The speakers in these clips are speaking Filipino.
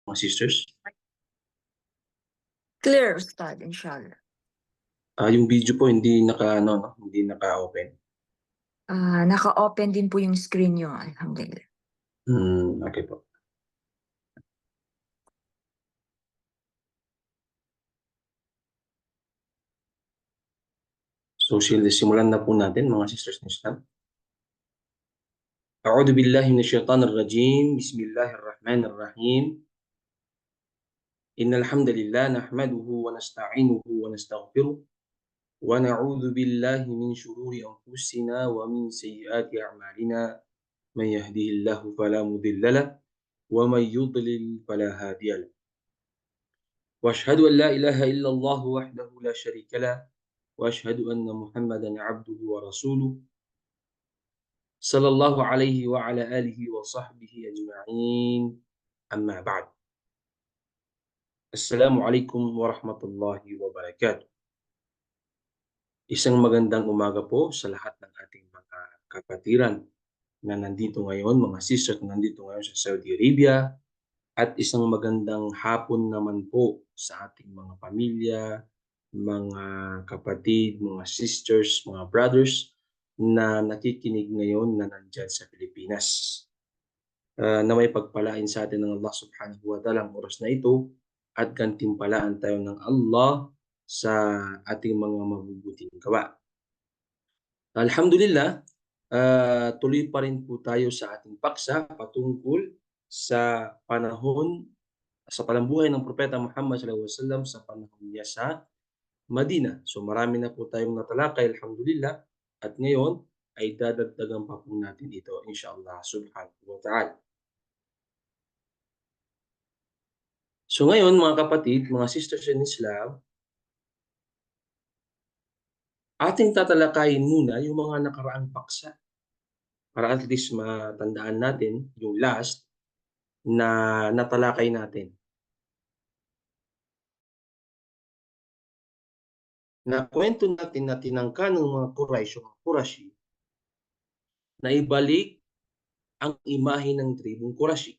mga sisters? Clear, Ustad, inshallah. Yung video po hindi hindi naka-open. Naka-open din po yung screen nyo, alhamdulillah. Okay po. So, simulan na po natin mga sisters ng Islam. A'udhu billahi minasyaitanir rajim. Bismillahirrahmanirrahim. Innal hamdalillah nahmaduhu wa nasta'inuhu wa nastaghfiruh wa na'udzu billahi min shururi anfusina wa min sayyiati a'malina. Man yahdihillahu fala mudilla lahu wa man yudlil fala hadiya lahu. Wa ashhadu an la ilaha illallah wahdahu la syarika lahu wa ashhadu anna Muhammadan 'abduhu wa rasuluh. Sallallahu alaihi wa ala alihi wa sahbihi ajma'in. Amma ba'd. Assalamualaikum warahmatullahi wabarakatuh. Isang magandang umaga po sa lahat ng ating mga kapatiran na nandito ngayon, mga sisters na nandito ngayon sa Saudi Arabia, at isang magandang hapon naman po sa ating mga pamilya, mga kapatid, mga sisters, mga brothers na nakikinig ngayon na nandyan sa Pilipinas. Na may pagpalain sa atin ng Allah subhanahu wa ta'ala ang oras na ito at gantimpalaan tayo ng Allah sa ating mga mabubuting gawa. Alhamdulillah, tuloy pa rin po tayo sa ating paksa patungkol sa panahon, sa palambuhay ng Propeta Muhammad SAW sa panahon niya sa Madina. So marami na po tayong natalakay, alhamdulillah, at ngayon ay dadagdagan pa po natin ito, inshallah subhanahu wa ta'ala. So ngayon mga kapatid, mga sisters in Islam, ating tatalakayin muna yung mga nakaraang paksa para at least matandaan natin yung last na natalakay natin. Na kwento natin na tinangka ng mga Quraysh o Qurashi na ibalik ang imahe ng tribong Qurashi.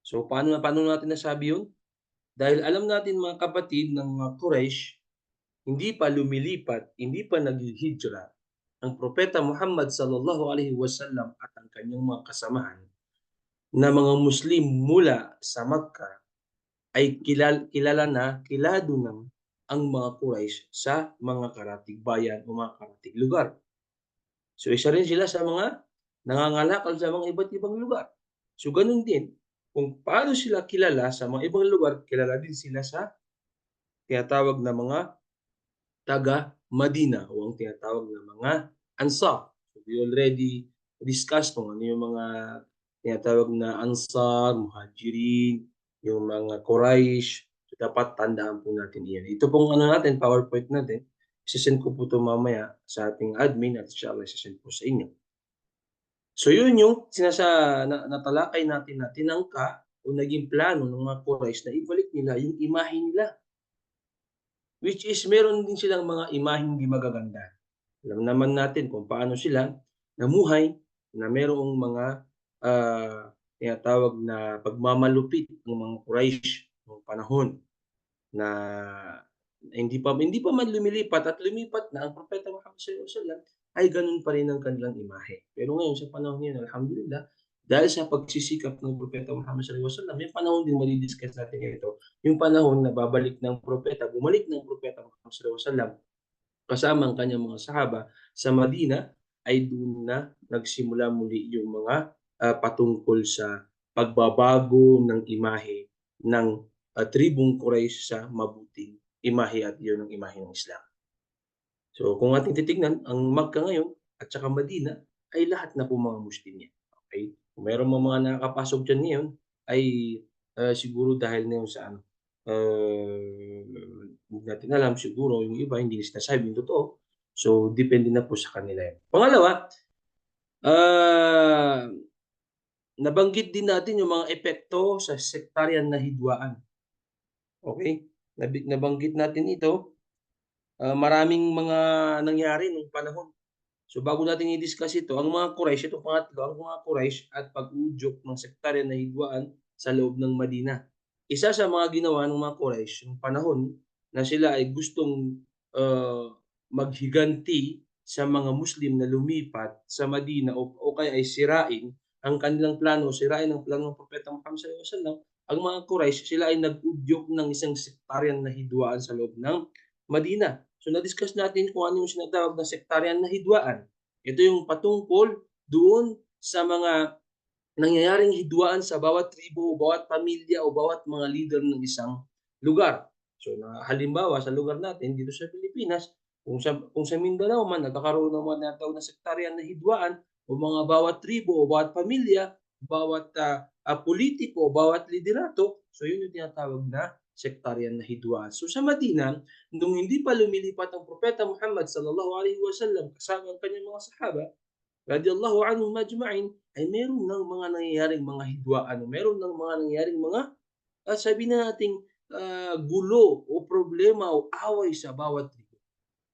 So paano natin nasabi yun? Dahil alam natin mga kapatid ng mga Quraysh, hindi pa lumilipat, hindi pa naghihijra ang Propeta Muhammad sallallahu alaihi wasallam at ang kanyang mga kasamahan na mga Muslim mula sa Makkah ay kilado na ang mga Quraysh sa mga karatig bayan o mga karatig lugar. So isa rin sila sa mga nangangalakal sa mga iba't ibang lugar. So ganun din, kung paano sila kilala sa mga ibang lugar, kilala din sila sa tinatawag na mga taga-Madina o ang tinatawag na mga Ansar. So we already discussed kung ano yung mga tinatawag na Ansar, Muhajirin, yung mga Quraysh. So dapat tandaan po natin iyan. Ito pong natin, PowerPoint natin, isasend ko po ito mamaya sa ating admin at inshallah isasend po sa inyo. So yun yung natalakay natin na tinangka o naging plano ng mga Quraysh na ibalik nila yung imahe nila. Which is meron din silang mga imaheng hindi magaganda. Alam naman natin kung paano sila namuhay na merong mga tinatawag na pagmamalupit ng mga Quraysh noong panahon na hindi pa man lumilipat at lumipat na ang Propeta Muhammad sallallahu alaihi wasallam ay ganun pa rin ang kanilang imahe. Pero ngayon sa panahon ngayon, alhamdulillah, dahil sa pagsisikap ng Propeta Muhammad sallallahu alaihi wasallam, may panahon din madidiscuss natin ito, yung panahon na bumalik ng Propeta Muhammad sallallahu alaihi wasallam kasama ang kanyang mga sahaba sa Madina, ay doon na nagsimula muli yung mga patungkol sa pagbabago ng imahe ng tribong Quraysh sa mabuting imahe at yun ang imahe ng Islam. So kung ating titignan, ang Makkah ngayon at saka Madina ay lahat na po mga Muslim yan. Okay? Kung meron mga nakakapasok dyan ngayon ay siguro dahil na yun sa hindi natin alam, siguro yung iba hindi sinasabi yung totoo. So depende na po sa kanila yan. Pangalawa, nabanggit din natin yung mga epekto sa sectarian na hidwaan. Okay? Nabanggit natin ito. Maraming mga nangyari nung panahon. So bago natin i-discuss ito, ang mga Quraysh, ito pangatlo, ang mga Quraysh at pag-udyok ng sektaryan na hidwaan sa loob ng Madina. isa sa mga ginawa ng mga Quraysh yung panahon na sila ay gustong, maghiganti sa mga Muslim na lumipat sa Madina o kaya ay sirain ang kanilang plano, sirain ang plano ng Propeta Muhammad sallallahu alaihi wasallam, ang mga Quraysh sila ay nag-udyok ng isang sektaryan na hidwaan sa loob ng Madina. So na-discuss natin kung ano yung sinatawag na sektaryan na hidwaan. Ito yung patungkol doon sa mga nangyayaring hidwaan sa bawat tribo, o bawat pamilya o bawat mga leader ng isang lugar. So na halimbawa sa lugar natin dito sa Pilipinas, kung sa Mindanao man nagkakaroon ng mga tinatawag na sektaryan na hidwaan o mga bawat tribo o bawat pamilya, bawat politiko, bawat liderato, so yun yung tinatawag na sektaryan na hidwaan. So sa Madina, nung hindi pa lumilipat ang Propeta Muhammad sallallahu alaihi wasallam kasama ang kanyang mga sahaba, radiyallahu anhum ajma'in, ay meron ng mga nangyayaring mga hidwaan, meron ng mga nangyayaring mga, sabihin na nating, gulo o problema o away sa bawat tribo.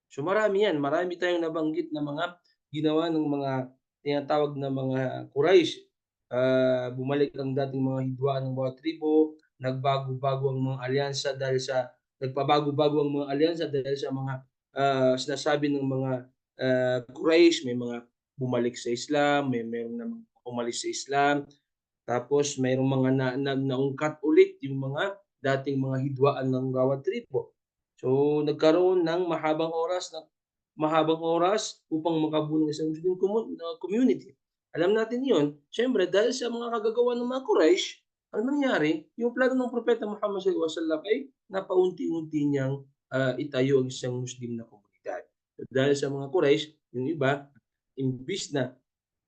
So marami 'yan, marami tayong nabanggit na mga ginawa ng mga tinatawag na mga Quraysh. Bumalik ang dating mga hidwaan ng bawat tribo, nagbago-bago ang mga alyansa dahil sa nagpabago-bago ang mga alyansa dahil sa mga, sinasabi ng mga, Quraysh, may mga bumalik sa Islam, meron namang umalis sa Islam. Tapos mayroong mga naungkat ulit yung mga dating mga hidwaan ng bawat tribo. So, nagkaroon ng mahabang oras upang makabuo ng isang Muslim community. Alam natin 'yon, siyempre dahil sa mga kagagawan ng mga Quraysh, ang nangyari, yung plano ng Propeta Muhammad sallallahu alaihi wasallam ay napaunti-unti niyang, itayo ang isang Muslim na komunidad. Dahil sa mga Quraysh, yung iba, imbis na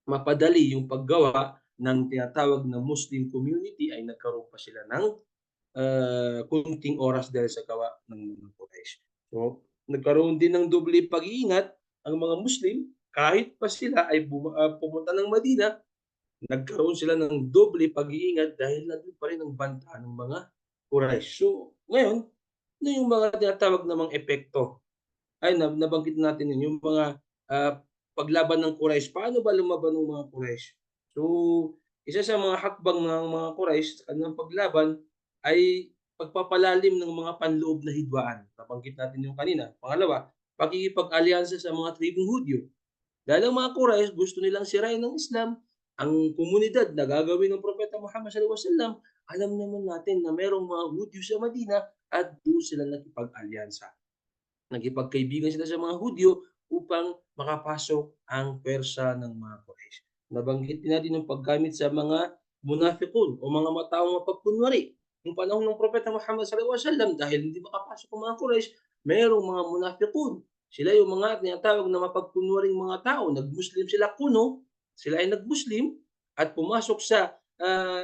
mapadali yung paggawa ng tinatawag na Muslim community ay nagkaroon pa sila ng, konting oras dahil sa gawa ng mga Quraysh. So, nagkaroon din ng doble pag-iingat ang mga Muslim kahit pa sila ay pumunta ng Madina, nagkaroon sila ng doble pag-iingat dahil nandun pa rin ang banta ng mga Quraysh. So, ngayon, ano yung mga tinatawag namang epekto ay nabanggit natin yun, yung mga, paglaban ng Quraysh. Paano ba lumaban ng mga Quraysh? So, isa sa mga hakbang ng mga Quraysh sa kanilang paglaban ay pagpapalalim ng mga panloob na hidwaan. Nabanggit natin yung kanina. Pangalawa, pakikipag-alyansa sa mga tribong Hudyo. Dahil ang mga Quraysh gusto nilang sirain ng Islam, ang komunidad na gagawin ng Propeta Muhammad sallallahu alaihi wasallam, alam naman natin na merong mga Hudyo sa Madina at doon sila nakipag-alyansa. Nakipagkaibigan sila sa mga Hudyo upang makapasok ang pwersa ng mga Quraysh. Nabanggit din natin yung paggamit sa mga munafiqun o mga taong mapagkunwari. Nung panahon ng Propeta Muhammad sallallahu alaihi wasallam dahil hindi makapasok ang mga Quraysh, mayroong mga munafiqun. Sila yung mga tinatawag na mapagkunwaring mga tao. Nag-Muslim sila kuno, sila ay nag-Muslim at pumasok sa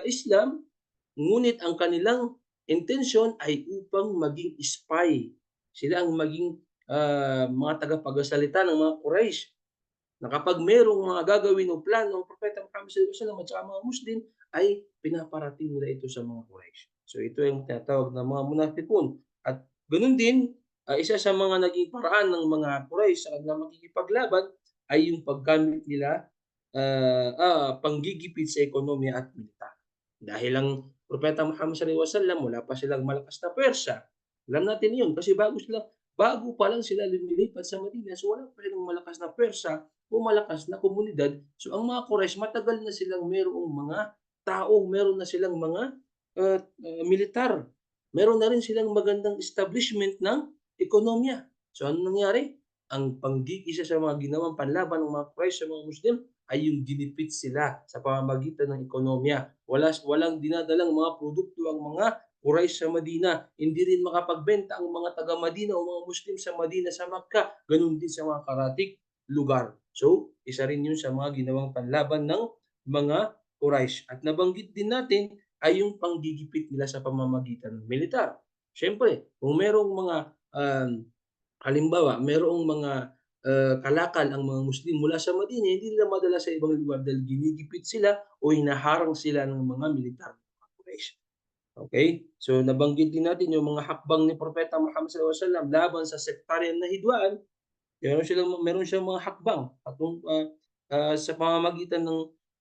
Islam, ngunit ang kanilang intensyon ay upang maging spy, sila ang maging, mga tagapagsalita ng mga Quraysh, na kapag merong mga gagawin o plano ang Propeta Muhammad sallallahu alaihi wasallam at saka mga Muslim, ay pinaparating nila ito sa mga Quraysh. So ito yung tinatawag na mga munafikun at gano'n din, isa sa mga naging paraan ng mga Quraysh sa kanilang makikipaglaban ay yung paggamit nila, panggigipit sa ekonomiya at militar. Dahil ang Propeta Muhammad sallallahu alaihi wasallam wala pa silang malakas na puwersa. Alam natin 'yun kasi bago pa lang sila lumilipat sa Madina, so wala pa silang malakas na puwersa o malakas na komunidad. So ang mga Quraysh matagal na silang mayroong mga tao, meron na silang mga, militar. Meron na rin silang magandang establishment ng ekonomiya. So anong nangyari? Isa sa mga ginawang panlaban ng mga Quraysh sa mga Muslim ay yung ginipit sila sa pamamagitan ng ekonomiya. Walang dinadalang mga produkto ang mga Quraysh sa Madina. Hindi rin makapagbenta ang mga taga-Madina o mga Muslim sa Madina sa Makkah. Gano'n din sa mga karatig lugar. So, isa rin yun sa mga ginawang panlaban ng mga Quraysh. At nabanggit din natin ay yung panggigipit nila sa pamamagitan ng militar. Siyempre, kung merong mga, halimbawa, merong mga, kalakal ang mga Muslim mula sa Madina, hindi nila madala sa ibang lugar dahil ginigipit sila o hinaharang sila ng mga militar ng mga Quraysh. Okay? So nabanggit din natin yung mga hakbang ni Propeta Muhammad sallallahu alaihi wasallam laban sa sektaryan na hidwaan. Meron siyang mga hakbang sa pamamagitan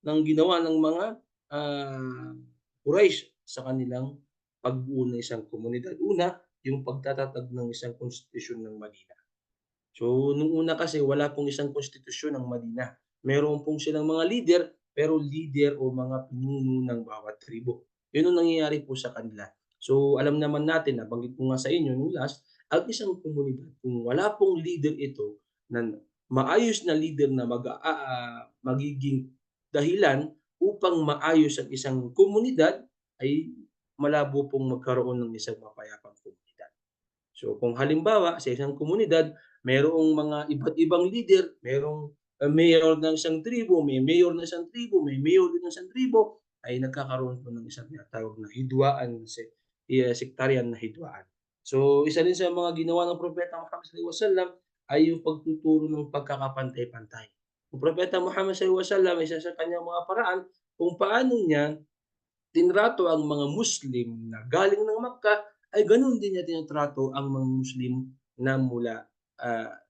ng ginawa ng mga, Quraysh sa kanilang pagbuo ng isang komunidad. Una, yung pagtatatag ng isang konstitusyon ng Madina. So, nung una kasi wala pong isang konstitusyon ang Madina. Meron pong silang mga lider, pero lider o mga pinuno ng bawat tribo. Yun ang nangyayari po sa kanila. So, alam naman natin, nabanggit ko nga sa inyo nung last, ang isang komunidad, kung wala pong leader ito, na maayos na leader na magiging dahilan upang maayos ang isang komunidad, ay malabo pong magkaroon ng isang mapayapang komunidad. So kung halimbawa sa isang komunidad, mayroong mga iba't ibang leader, mayroong, mayor ng isang tribo, may mayor ng isang tribo, may mayor din ng isang tribo, ay nagkakaroon po ng isang tinatawag na hidwaan, sectarian na hidwaan. So isa rin sa mga ginawa ng Propeta Muhammad sallallahu alaihi wasallam ay yung pagtuturo ng pagkakapantay-pantay. Ang Propeta Muhammad sallallahu alaihi wasallam, isa sa kanyang mga paraan kung paano niya tinrato ang mga Muslim na galing ng Makkah, ay gano'n din niya tinatrato ang mga Muslim na mula,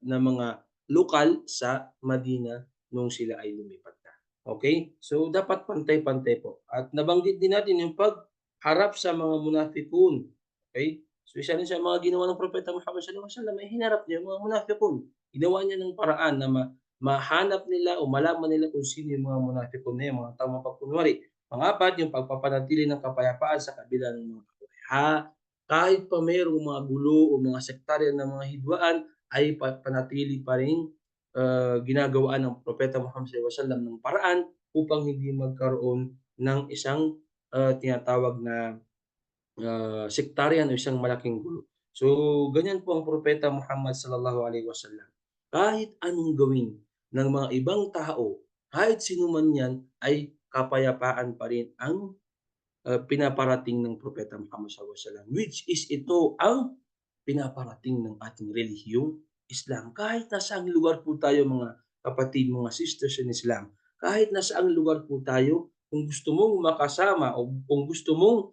na mga lokal sa Madina nung sila ay lumipat na. Okay. So, dapat pantay-pantay po at nabanggit din natin yung pagharap sa mga munafikun, okay. So, isa rin sa mga ginawa ng Propeta Muhammad sallallahu alaihi wasallam ay hinarap niya yung mga munafikun. Ginawa niya ng paraan na mahanap nila o malaman nila kung sino yung mga munafikun na yun, mga tamang pagkunwari. Pang-apat, yung pagpapanatili ng kapayapaan sa kabila ng mga kahit pa mayroong mga gulo o mga sektaryan na mga hidwaan, ay panatili pa ring, ginagawaan ng Propeta Muhammad sallallahu alaihi wasallam ng paraan upang hindi magkaroon ng isang, tinatawag na, sektaryan o isang malaking gulo. So, ganyan po ang Propeta Muhammad sallallahu alaihi wasallam. Kahit anong gawin ng mga ibang tao, kahit sino man 'yan, ay kapayapaan pa rin ang, pinaparating ng Propeta Muhammad sallallahu alaihi wasallam, which is ito ang pinaparating ng ating relihiyong Islam. Kahit nasaang lugar po tayo mga kapatid, mga sisters in Islam, kahit nasaang lugar po tayo, kung gusto mong makasama o kung gusto mong,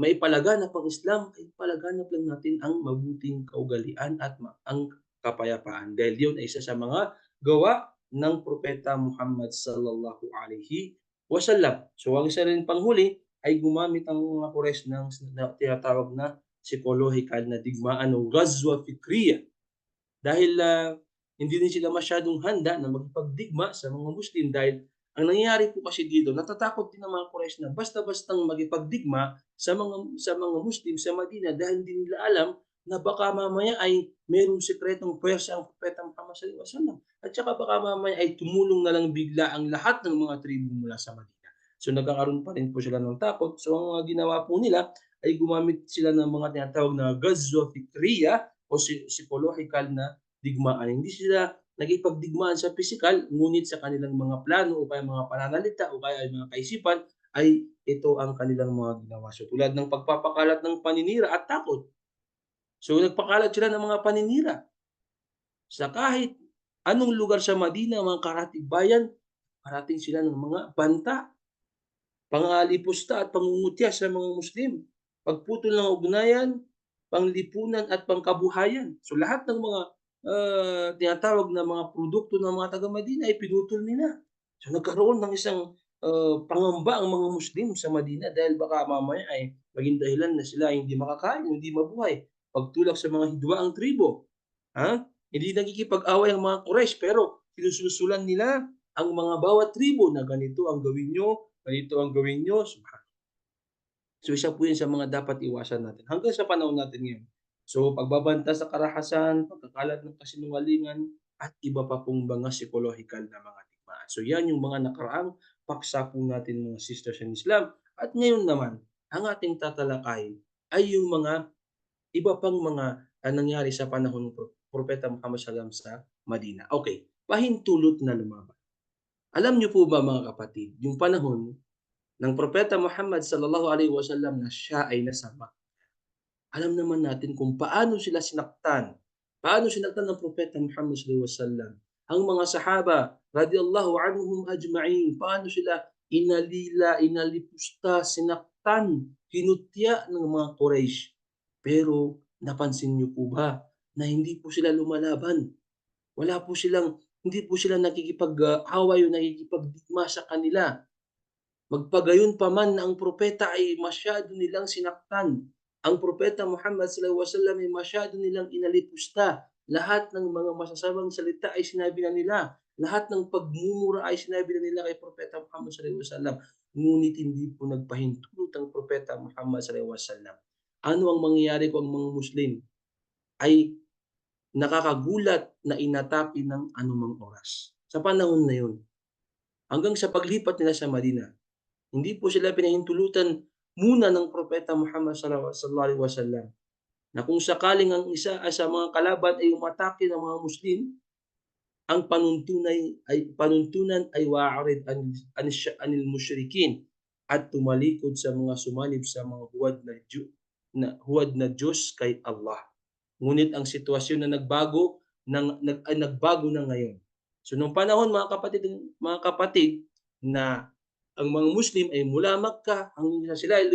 maipalaganap ang Islam, ay ipalaganap lang natin ang mabuting kaugalian at ang kapayapaan. Dahil yun ay isa sa mga gawa ng Propeta Muhammad sallallahu alaihi wasallam. So ang isa rin panghuli ay gumamit ang mga Quraysh ng tinatawag na psychological na digmaan o ghazwa fikriya. Dahil, hindi rin sila masyadong handa na makipagdigma sa mga Muslim dahil ang nangyayari po kasi dito, natatakot din ang mga Quraysh na basta-bastang makipagdigma sa mga Muslim sa Madina dahil hindi nila alam na baka mamaya ay merong sikretong puwersa ang Propeta Muhammad sallallahu alaihi wasallam at saka baka mamaya ay tumulong na lang bigla ang lahat ng mga tribo mula sa Madina. So nagkakaroon pa rin po sila ng takot. So ang mga ginawa po nila ay gumamit sila ng mga tinatawag na ghazwa fikriya o psychological na digmaan. Hindi sila nakipagdigmaan sa pisikal, ngunit sa kanilang mga plano o kaya mga pananalita o kaya ay mga kaisipan ay ito ang kanilang mga ginawa. So tulad ng pagpapakalat ng paninira at takot. So nagpakalat sila ng mga paninira sa kahit anong lugar sa Madina, mga karatig bayan, parating sila ng mga banta, pangalipusta at pangungutya sa mga Muslim, pagputol ng ugnayan, panglipunan at pangkabuhayan. So lahat ng mga, tinatawag na mga produkto ng mga taga-Madina ay pinutol nila. So nagkaroon ng isang, pangamba ang mga Muslim sa Madina dahil baka mamaya ay maging dahilan na sila ay hindi makakain, hindi mabuhay. Pagtulak sa mga hidwaang tribo, ha? Hindi nakikipag-away ang mga Quraysh pero sinususulan nila ang mga bawat tribo na ganito ang gawin niyo, ganito ang gawin niyo. So isa po 'yun sa mga dapat iwasan natin hanggang sa panahon natin ngayon. So pagbabanta sa karahasan, pagkakalat ng kasinungalingan, at iba pa pong mga psychological na mga digmaan. So 'yan yung mga nakaraang paksa po natin mga sisters in Islam. At ngayon naman, ang ating tatalakayin ay yung mga iba pang mga, nangyari sa panahon ng Propeta Muhammad SAW sa Madina. Okay, pahintulot na lumaban. Alam niyo po ba mga kapatid, yung panahon ng Propeta Muhammad sallallahu alaihi wasallam na siya ay nasa Makkah. Alam naman natin kung paano sinaktan ng Propeta Muhammad sallallahu alaihi wasallam ang mga sahaba radiyallahu anhum ajma'in, paano sila inalila, inalipusta, sinaktan, kinutya ng mga Quraysh. Pero napansin niyo po ba na hindi po sila lumalaban? Hindi po sila nakikipag-away o nakikipagdigma sa kanila. Magpagayon pa man na ang propeta ay masyado nilang sinaktan. Ang propeta Muhammad sallallahu alaihi wasallam ay masyado nilang inalipusta. Lahat ng mga masasamang salita ay sinabi na nila. Lahat ng pagmumura ay sinabi na nila kay propeta Muhammad sallallahu alaihi wasallam. Ngunit hindi po nagpahintulot ang propeta Muhammad sallallahu alaihi wasallam. Ano ang mangyayari kung ang mga Muslim ay nakakagulat na inatake ng anumang oras? Sa panahon na yun, hanggang sa paglipat nila sa Madina, hindi po sila pinahintulutan muna ng propeta Muhammad sallallahu alaihi wasallam na kung sakaling ang isa sa mga kalaban ay umatake ng mga Muslim, ang panuntunan ay wa'arid anil musyrikin at tumalikod sa mga sumanib sa mga huwad na Diyos kay Allah. Ngunit ang sitwasyon na nagbago na ngayon. So nung panahon mga kapatid na ang mga Muslim ay mula Makkah hanggang sila ay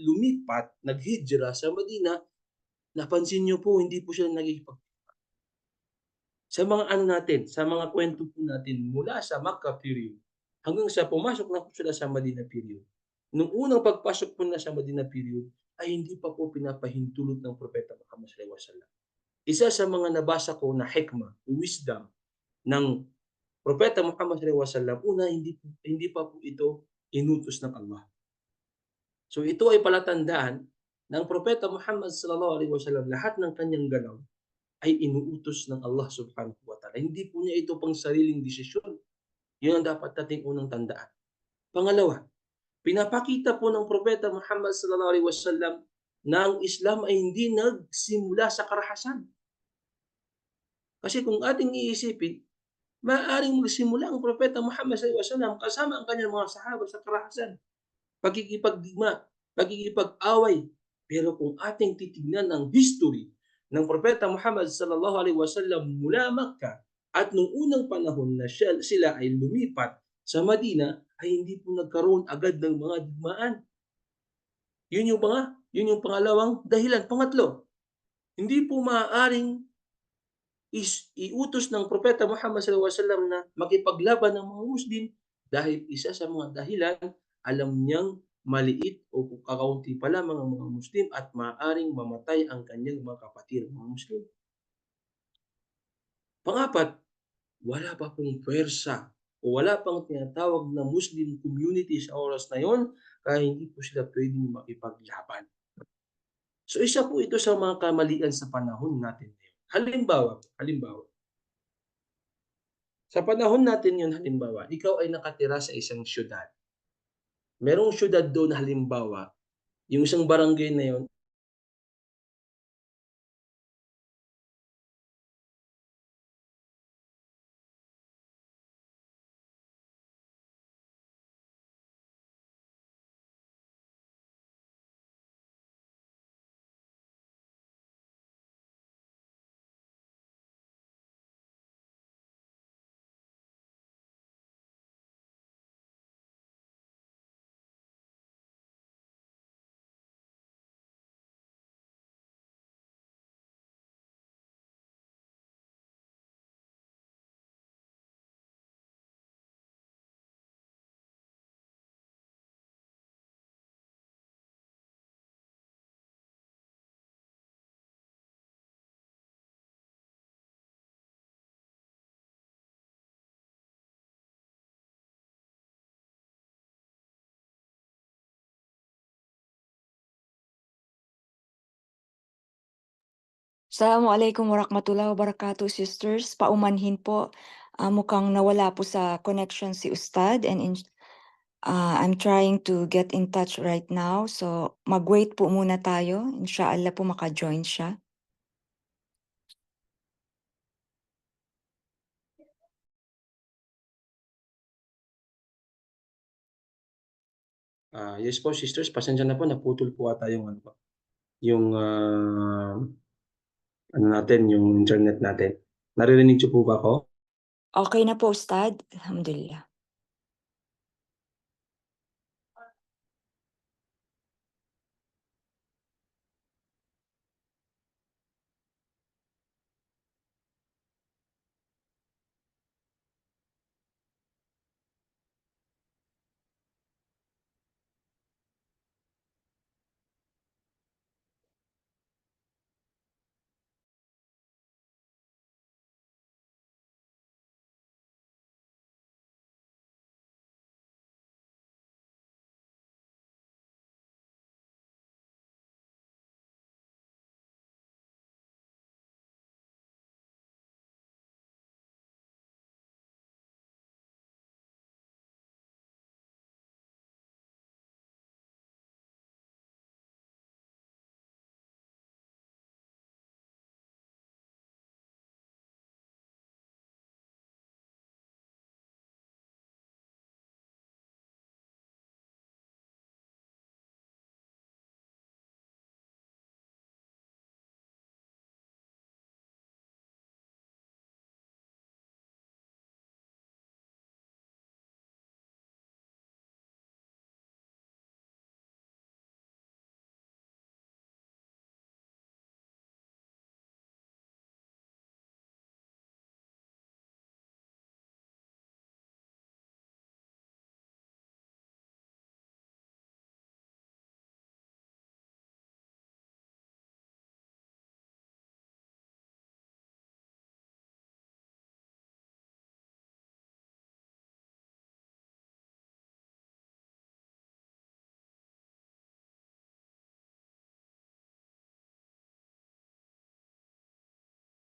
lumipat, naghijra sa Madina, napansin niyo po hindi po sila sa mga ano natin, sa mga kwento po natin mula sa Makkah period hanggang sa pumasok na po sila sa Madina period. Nung unang pagpasok po nila sa Madina period ay hindi pa po pinapahintulot ng propeta Muhammad sallallahu alaihi wasallam. Isa sa mga nabasa ko na hikmah, wisdom ng propeta Muhammad sallallahu alaihi wasallam, una hindi pa po ito inutos ng Allah. So ito ay palatandaan ng propeta Muhammad sallallahu alaihi wasallam, lahat ng kanyang galaw ay inuutos ng Allah subhanahu wa ta'ala. Hindi po niya ito pang sariling desisyon. Yun ang dapat nating unang tandaan. Pangalawa, pinapakita po ng propeta Muhammad sallallahu alaihi wasallam na ang Islam ay hindi nagsimula sa karahasan. Kasi kung ating iisipin, maaaring magsimula ang propeta Muhammad sallallahu alaihi wasallam kasama ang kanyang mga sahaba sa karahasan, pakikipagdigma, pakikipag-away. Pero kung ating titignan ang history ng propeta Muhammad sallallahu alaihi wasallam mula Makkah at nung unang panahon na sila ay lumipat sa Madina, ay hindi po nagkaroon agad ng mga digmaan. Yun yung pangalawang dahilan. Pangatlo, hindi po maaaring iutos ng propeta Muhammad sallallahu alaihi wasallam na makipaglaban ng mga Muslim dahil isa sa mga dahilan, alam niyang maliit o kakaunti pa lamang ang mga Muslim at maaaring mamatay ang kanyang mga kapatid, mga Muslim. Pangapat, wala pa pong puwersa o wala pang tinatawag na Muslim community sa oras na yon, kaya hindi po sila pwedeng makipaglaban. So isa po ito sa mga kamalian sa panahon natin ngayon. Halimbawa, sa panahon natin yun, halimbawa, ikaw ay nakatira sa isang siyudad. Merong siyudad doon halimbawa, yung isang barangay na yun Assalamualaikum warahmatullahi wabarakatuh, sisters. Paumanhin po, mukhang nawala po sa connection si Ustad and I'm trying to get in touch right now. So mag-wait po muna tayo. Inshallah po maka-join siya. yes po sisters, pasensya na po naputol po ata yung ano po, yung ano natin, yung internet natin. Naririnig niyo po ba ako? Okay na po, Ustad. Alhamdulillah.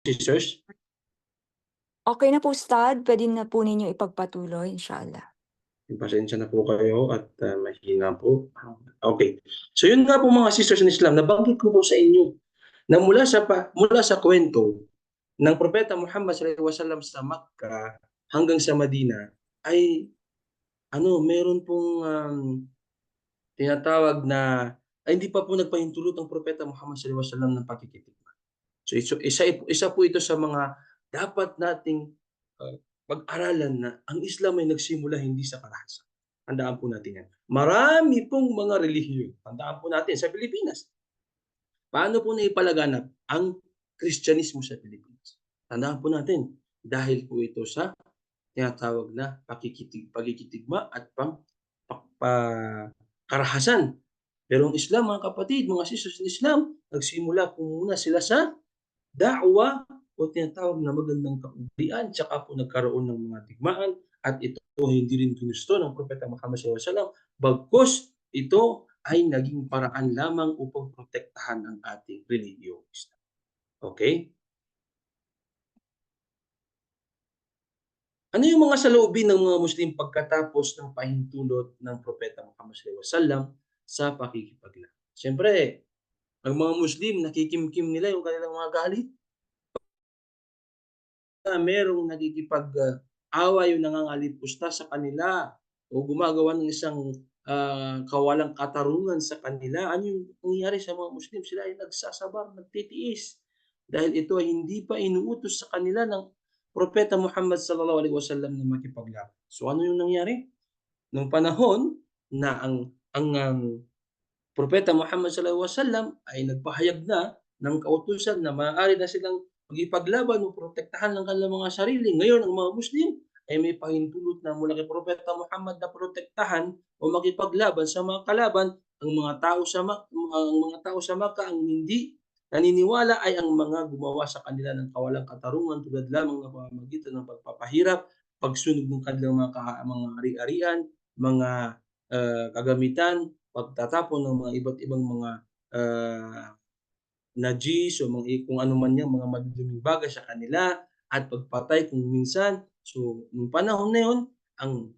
sisters? Okay na po Ustad, puwede na po ninyong ipagpatuloy inshallah. Pasensya na po kayo at mahina po. Okay. So yun nga po mga sisters in Islam, nabanggit ko po sa inyo na mula sa kwento ng Propeta Muhammad sallallahu alaihi wasallam sa Makkah hanggang sa Madina ay meron pong tinatawag na hindi pa po nagpahintulot ang Propeta Muhammad sallallahu alaihi wasallam ng pakikitigma. So isa po ito sa mga dapat nating pag-aralan na ang Islam ay nagsimula hindi sa karahasan. Tandaan po natin yan. Marami pong mga relihiyon. Tandaan po natin sa Pilipinas. Paano po naipalaganap ang Kristyanismo sa Pilipinas? Tandaan po natin, dahil po ito sa tinatawag na pagkikitigma at karahasan. Pero ang Islam, mga kapatid, mga sisters ng Islam, nagsimula po muna sila sa da'wa o tinatawag na magandang kaugalian, tsaka po nagkaroon ng mga digmaan at ito hindi rin ginusto ng Propeta Muhammad sallallahu alaihi wasallam, bagkus ito ay naging paraan lamang upang protektahan ang ating relihiyong Islam. Okay? Ano yung mga saloobin ng mga Muslim pagkatapos ng pahintulot ng Propeta Muhammad sallallahu alaihi wasallam sa pakikipaglaban? Siyempre, ang mga Muslim nakikimkim nila yung kanilang mga galit. Merong nakikipag-away o nangangalipustas sa kanila o gumagawa ng isang kawalang katarungan sa kanila. Ano yung nangyayari sa mga Muslim? Sila ay nagsasabar, nagtitiis dahil ito ay hindi pa inuutos sa kanila ng Propeta Muhammad sallallahu alaihi wasallam na makipaglaban. So ano yung nangyari? Nung panahon na ang Propeta Muhammad sallallahu alaihi wasallam ay nagpahayag na ng kautusan na maaari na silang makipaglaban o protektahan ng kanilang mga sarili. Ngayon, ang mga Muslim ay may pahintulot na mula kay Propeta Muhammad na protektahan o makipaglaban sa mga kalaban. Ang mga tao sa Makkah ang hindi naniniwala ay ang mga gumawa sa kanila ng kawalang katarungan tulad lamang ng pamamagitan ng pagpapahirap, pagsunog ng kanilang mga ari-arian, mga kagamitan, pagtatapon ng mga iba't ibang mga najis o kung ano man yang mga maduduming bagay sa kanila at pagpatay kung minsan. So, nung panahon na yun, ang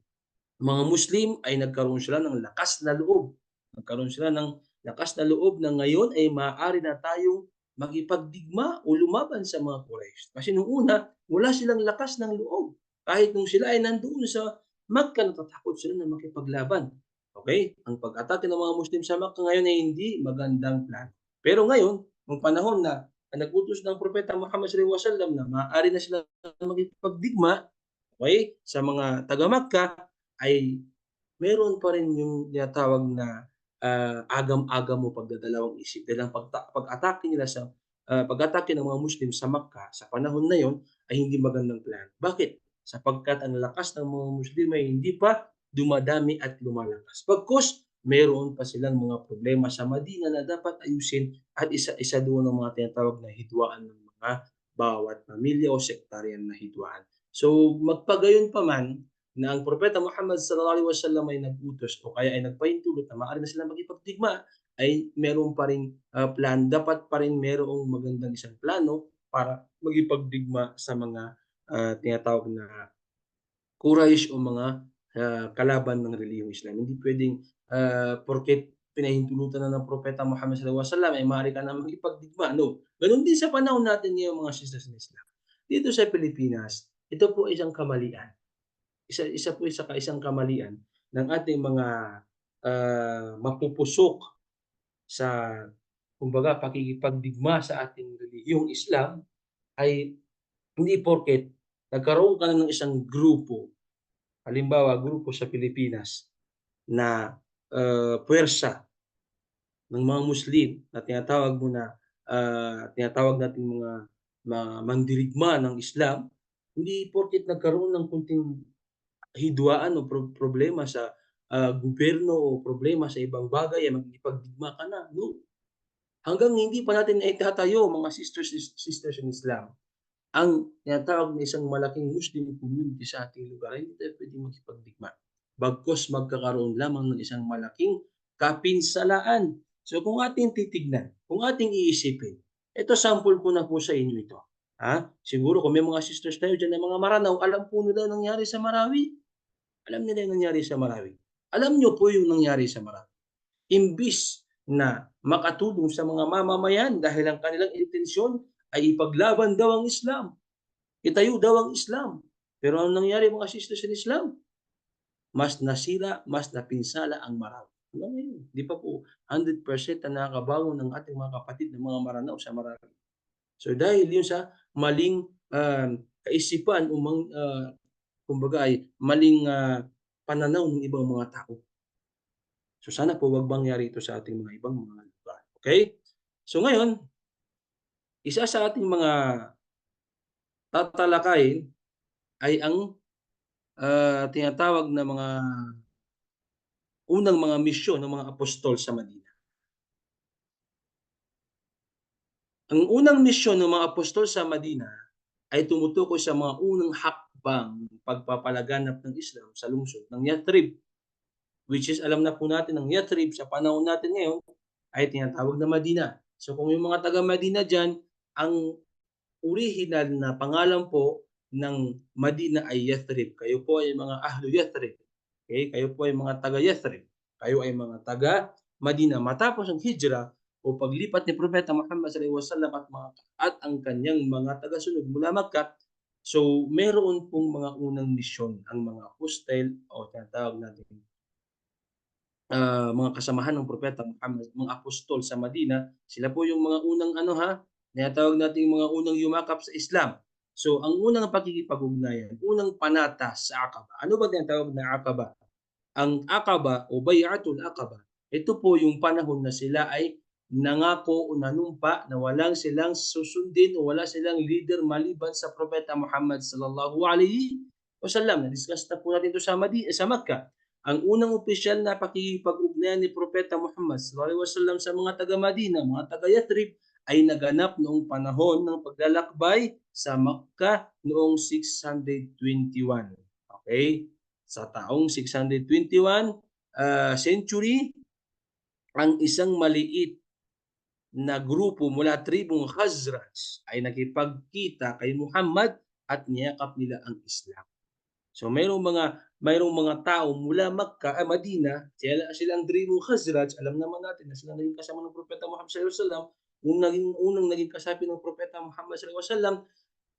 mga Muslim ay nagkaroon sila ng lakas na loob. Nagkaroon sila ng lakas na loob na ngayon ay maaari na tayong makipagdigma o lumaban sa mga Quraysh. Kasi nung una, wala silang lakas ng loob. Kahit nung sila ay nandoon sa Makkah, natatakot sila na makipaglaban. Okay? Ang pag-atake ng mga Muslim sa Makkah ngayon ay hindi magandang plano. Pero ngayon, nung panahon na nag-utos ng Propeta Muhammad sallallahu alaihi wasallam na maaari na sila makipagdigma, okay, sa mga taga-Makkah, ay meron pa rin yung tinatawag na agam-agam o pagdadalawang isip dahil ang pag-atake nila pag-atake ng mga Muslim sa Makkah sa panahon na yon ay hindi magandang plano. Bakit? Sapagkat ang lakas ng mga Muslim ay hindi pa dumadami at lumalakas. Bagkus meron pa silang mga problema sa Madina na dapat ayusin at isa doon ang mga tinatawag na hidwaan ng mga bawat pamilya o sektaryan na hidwaan. So magpagayon pa man na ang Propeta Muhammad sallallahu alaihi wasallam ay nag-utos o kaya ay nagpahintulot na maaari na silang makipagdigma, ay meron pa ring plan, dapat pa rin merong magandang isang plano para makipagdigma sa mga tinatawag na Quraysh o mga kalaban ng relihiyong Islam. Hindi pwedeng porket pinahintulutan na ng Propeta Muhammad sallallahu alaihi wasallam ay maaari ka na makipagdigma. No. Ganoon din sa panahon natin ngayon mga sisters in Islam. Dito sa Pilipinas, ito po isang kamalian. Isa po sa isang kamalian ng ating mga mapupusok sa kumbaga pakikipagdigma sa ating relihiyong Islam ay hindi porket nagkaroon ka na ng isang grupo, halimbawa grupo sa Pilipinas na puwersa ng mga Muslim na tinatawag mo na tinatawag nating mga mandirigma ng Islam, hindi porket nagkaroon ng konting hidwaan o problema sa gobyerno o problema sa ibang bagay ay makikipagdigma ka na, no. Hanggang hindi pa natin naitatayo mga sisters in Islam, ang tinatawag na isang malaking Muslim community sa ating lugar, hindi tayo pwedeng makipagdigma. Bagkus magkakaroon lamang ng isang malaking kapinsalaan. So kung ating titignan, kung ating iisipin, ito sample ko na po sa inyo ito. Siguro kung may mga sisters tayo diyan na mga Maranao, alam po nila ang nangyari sa Marawi. Alam nila yung nangyari sa Marawi. Alam niyo po yung nangyari sa Marawi. Imbis na makatulong sa mga mamamayan dahil ang kanilang intensyon ay ipaglaban daw ang Islam, itayo daw ang Islam. Pero anong nangyari mga sisters in Islam? Mas nasira, mas napinsala ang Marawi. Hanggang ngayon, 'di pa po 100% na nakakabangon ang ating mga kapatid na mga Maranao sa Marawi. So dahil yun sa maling, kaisipan o kumbaga ay maling, pananaw ng ibang mga tao. So sana po 'wag mangyari ito sa ating mga ibang mga lugar, okey? So ngayon, isa sa ating mga tatalakayin ay ang, tinatawag na mga unang mga misyon ng mga apostol sa Madina. Ang unang misyon ng mga apostol sa Madina ay tumutukoy sa mga unang hakbang ng pagpapalaganap ng Islam sa lungsod ng Yathrib, which is alam na po natin ang Yathrib sa panahon natin ngayon ay tinatawag na Madina. So kung yung mga taga Madina diyan, ang orihinal na pangalan po ng Madina ay Yathrib. Kayo po ay mga Ahlu Yathrib. Okay? Kayo po ay mga taga Yathrib. Kayo ay mga taga Madina. Matapos ang hijrah o paglipat ni Propeta Muhammad sallallahu alaihi wasallam at ang kanyang mga tagasunod mula Makkah, so meron pong mga unang misyon ang mga apostel o tinatawag natin mga kasamahan ng Propeta Muhammad, mga apostol sa Madina, sila po yung mga unang ano tinatawag nating mga unang yumakap sa Islam. So ang unang pakikipag-ugnayan, unang panata sa Aqaba. Ano ba tinatawag na Aqaba? Ang Aqaba o Bay'atul Aqaba, ito po yung panahon na sila ay nangako o nanumpa na walang silang susundin o wala silang leader maliban sa Propeta Muhammad sallallahu alaihi wasallam. Na-discuss na po natin ito sa Makkah. Ang unang opisyal na pakikipag-ugnayan ni Propeta Muhammad sallallahu alaihi wasallam sa mga taga Madina, mga taga Yathrib ay naganap noong panahon ng paglalakbay sa Makkah noong 621. Okay? Sa taong 621 century, ang isang maliit na grupo mula tribong Khazraj ay nakipagkita kay Muhammad at niyakap nila ang Islam. So mayroong mga tao mula Madina, sila ang tribong Khazraj, alam naman natin na sila naging kasama ng Propeta Muhammad sallallahu alaihi wasallam, unang naging kasapi ng Propeta Muhammad sallallahu alaihi wasallam.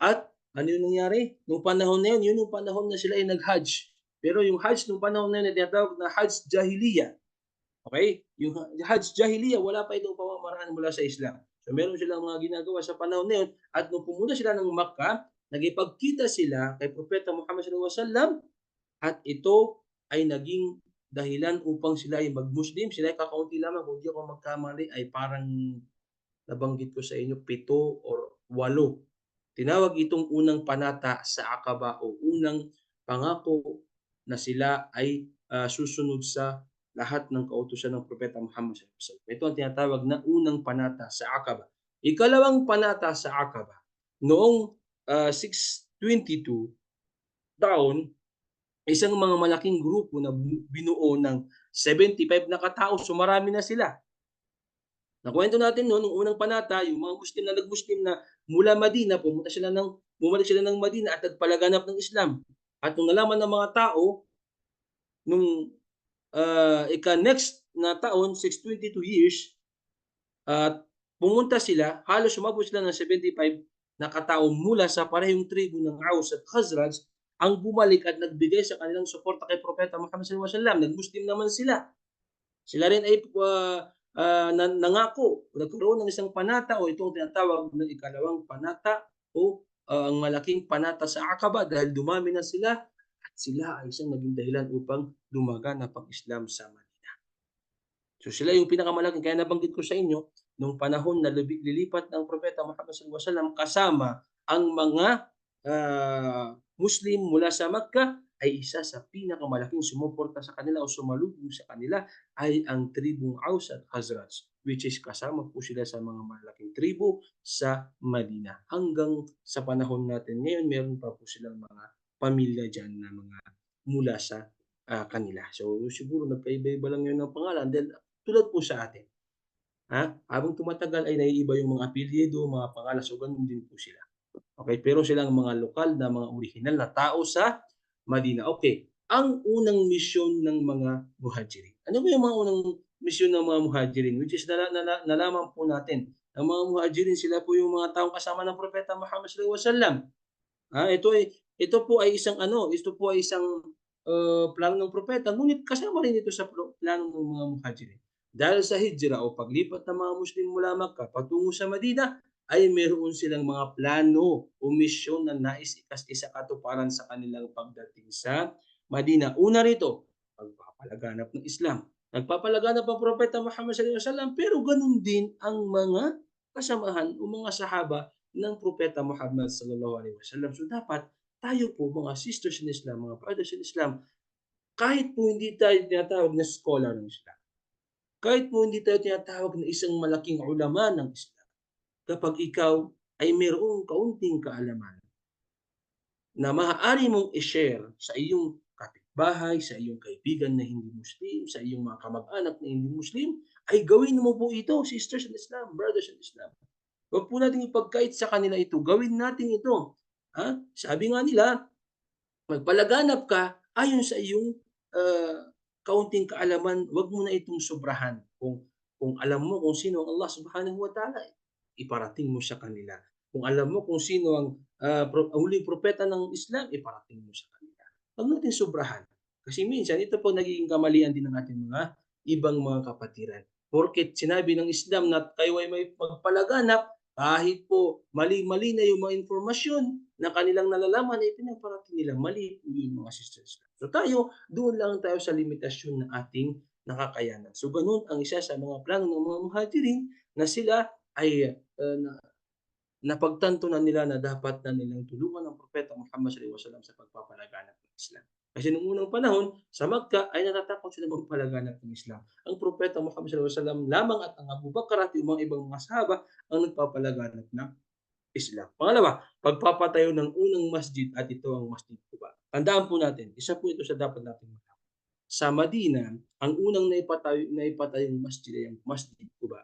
At ano yung nangyari? Nung panahon na yun yung panahon na sila ay nag-Hajj. Pero yung Hajj nung panahon na yun ay tinatawag na Hajj Jahiliyyah. Okay? Yung Hajj Jahiliyyah, wala pa itong pamamaraan mula sa Islam. So meron silang mga ginagawa sa panahon na yun at nung pumunta sila ng Makkah, nagipagkita sila kay Propeta Muhammad sallallahu alaihi wasallam at ito ay naging dahilan upang sila ay mag-Muslim. Sila ay kakaunti lamang, kung di ako magkamali ay parang nabanggit ko sa inyo 7 or 8. Tinawag itong unang panata sa Aqaba o unang pangako na sila ay susunod sa lahat ng kautusan ng Propeta Muhammad sallallahu alaihi wasallam. Ito ang tinatawag na unang panata sa Aqaba. Ikalawang panata sa Aqaba, noong 622 taon, isang mga malaking grupo na binuo ng 75 na katao, so marami na sila. Nakuwento natin noon nung unang panata, yung mga Muslim na nag-Muslim na mula Madina, bumalik sila ng Madina at nagpalaganap ng Islam. At nung nalaman ng mga tao, nung ika-next na taon, 622 years, at pumunta sila, halos umabot sila ng 75 na katao mula sa parehong tribo ng Aus at Khazraj, ang bumalik at nagbigay sa kanilang suporta kay Propeta Muhammad sallallahu alaihi wasallam. Nag-Muslim naman sila. Sila rin ay nangako, nagkaroon ng isang panata o itong tinatawag ng ikalawang panata o ang malaking panata sa Aqaba dahil dumami na sila at sila ay isang naging dahilan upang lumaganap ang Islam sa Madina. So sila yung pinakamalaking, kaya nabanggit ko sa inyo, nung panahon na lilipat ng Propeta Muhammad sallallahu alaihi wasallam kasama ang mga Muslim mula sa Makkah, ay isa sa pinakamalaking sumuporta sa kanila o sumalubong sa kanila ay ang tribong Aus at Khazraj, which is kasama po sila sa mga malaking tribo sa Madina. Hanggang sa panahon natin ngayon, meron pa po silang mga pamilya diyan na mga mula sa kanila. So siguro nagkaiba-iba lang yun ng pangalan dahil tulad po sa atin. Habang tumatagal ay naiiba yung mga apelyido, mga pangalan, so ganun din po sila. Okay, pero silang mga lokal na mga orihinal na tao sa Madina. Okay, ang unang misyon ng mga Muhajirin. Ano ba yung mga unang misyon ng mga Muhajirin? Which is nalaman po natin, ang mga Muhajirin sila po yung mga taong kasama ng Propeta Muhammad sallallahu alaihi wasallam. Ito po ay isang, plano ng propeta ngunit kasama rin ito sa plano ng mga Muhajirin. Dahil sa hijra o paglipat ng mga Muslim mula Makkah patungo sa Madina, ay meron silang mga plano o misyon na nais isakatuparan sa kanilang pagdating sa Madina. Una rito, pagpapalaganap ng Islam. Nagpapalaganap ang Propeta Muhammad sallallahu alaihi wasallam pero gano'n din ang mga kasamahan o mga sahaba ng Propeta Muhammad sallallahu alaihi wasallam. So dapat tayo po mga sisters in Islam, mga brothers in Islam, kahit po hindi tayo tinatawag na scholar ng Islam, kahit po hindi tayo tinatawag na isang malaking ulama ng Islam, kapag ikaw ay mayroong kaunting kaalaman na maaari mong i-share sa iyong kapitbahay, sa iyong kaibigan na hindi Muslim, sa iyong mga kamag-anak na hindi Muslim, ay gawin mo po ito, sisters in Islam, brothers in Islam. Huwag po nating ipagkait sa kanila ito, gawin natin ito. Sabi nga nila, magpalaganap ka ayon sa iyong, kaunting kaalaman, 'wag mo na itong sobrahan. Kung alam mo kung sino ang Allah Subhanahu wa Ta'ala, iparating mo sa kanila. Kung alam mo kung sino ang, ang huling propeta ng Islam, iparating mo sa kanila. 'Wag nating sobrahan. Kasi minsan ito po nagiging kamalian din ng ating mga ibang mga kapatiran. Porket sinabi ng Islam na kayo ay may magpalaganap, kahit po mali-mali na yung mga impormasyon na kanilang nalalaman ay pinaparating nilang mali po yung mga sisters. So tayo, doon lang tayo sa limitasyon ng ating nakakayanan. So gano'n ang isa sa mga plano ng mga Muhajirin na sila ay, napagtanto na nila na dapat na nilang tulungan ang Propeta Muhammad sallallahu alaihi wasallam sa pagpapalaganap ng Islam. Kasi nung unang panahon, sa Makkah ay natatakot sila magpalaganap ng Islam. Ang Propeta Muhammad sallallahu alaihi wasallam lamang at ang Abu Bakar at yung mga ibang mga sahaba ang nagpapalaganap ng Islam. Pangalawa, pagpapatayo ng unang masjid at ito ang Masjid Quba. Tandaan po natin, isa po ito sa dapat nating malaman. Sa Madina, ang unang naipatayong masjid ay ang Masjid Quba.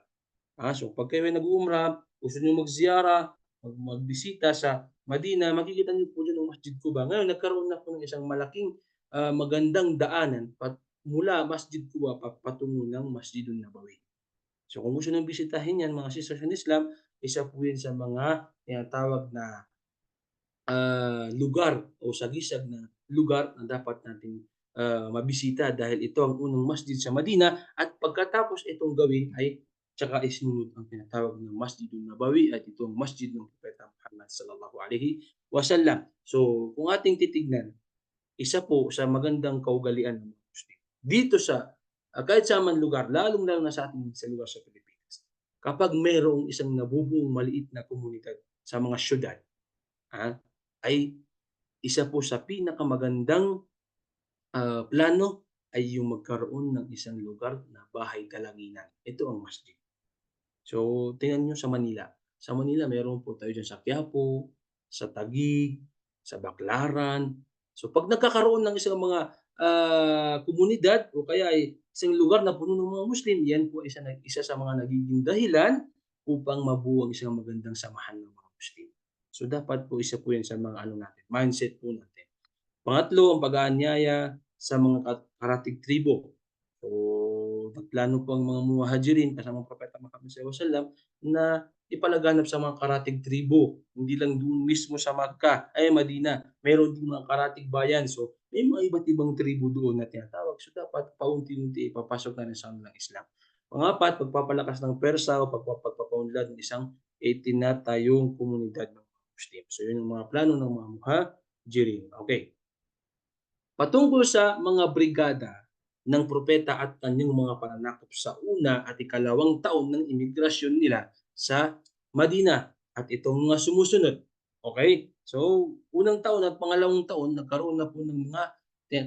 So pag kayo ay nag-umrah, gusto niyo mag-ziyara, magbisita sa Madina, makikita niyo po diyan ang Masjid Quba. Ngayon nagkaroon na po ng isang malaking, magandang daanan mula Masjid Quba patungo ng Masjidun Nabawi. So kung gusto niyong bisitahin 'yan mga sisters in Islam, isa po 'yan sa mga tinatawag na, lugar o sagisag na lugar na dapat nating, mabisita dahil ito ang unang masjid sa Madina at pagkatapos itong gawin ay tsaka isinunod ang tinatawag na Masjidun Nabawi at ito ang masjid ng Propeta Muhammad sallallahu alaihi wasallam. So kung ating titignan, isa po sa magandang kaugalian ng mga Muslim dito sa, kahit saan man lugar, lalong-lalo na sa ating sa lugar sa Pilipinas. Kapag mayroong isang nabubuong maliit na komunidad sa mga siyudad, ah, ay isa po sa pinakamagandang, plano ay yung magkaroon ng isang lugar na bahay kalanginan. Ito ang masjid. So, tingnan niyo sa Manila. Sa Manila meron po tayo diyan sa Quiapo, sa Taguig, sa Baclaran. So, 'pag nagkakaroon ng isang mga, komunidad o kaya ay isang lugar na puno ng mga Muslim, 'yan po isa sa mga nagiging dahilan upang mabuo ang isang magandang samahan ng mga Muslim. So, dapat po isa po 'yan sa mga ano natin, mindset po natin. Pangatlo, ang pag-aanyaya sa mga karatig tribo. So, nagplano po ang mga Muhajirin kasama ang Propeta Muhammad sallallahu alaihi wasallam na ipalaganap sa mga karatig tribo. Hindi lang doon mismo sa Makkah, Madina. Meron din mga karatig bayan. So, may mga iba't ibang tribo doon na tinatawag. So, dapat paunti-unti ipapasok na rin sa ng Islam. Pangapat, pagpapalakas ng Persa o pagpapaunlad ng isang itinatayong komunidad ng mga Muslim. So, yun ang mga plano ng mga Muhajirin. Okay. Patungkol sa mga brigada ng propeta at kanyang mga pananakop sa una at ikalawang taon ng imigrasyon nila sa Madina at itong mga sumusunod. Okay? So, unang taon at pangalawang taon nagkaroon na po ng mga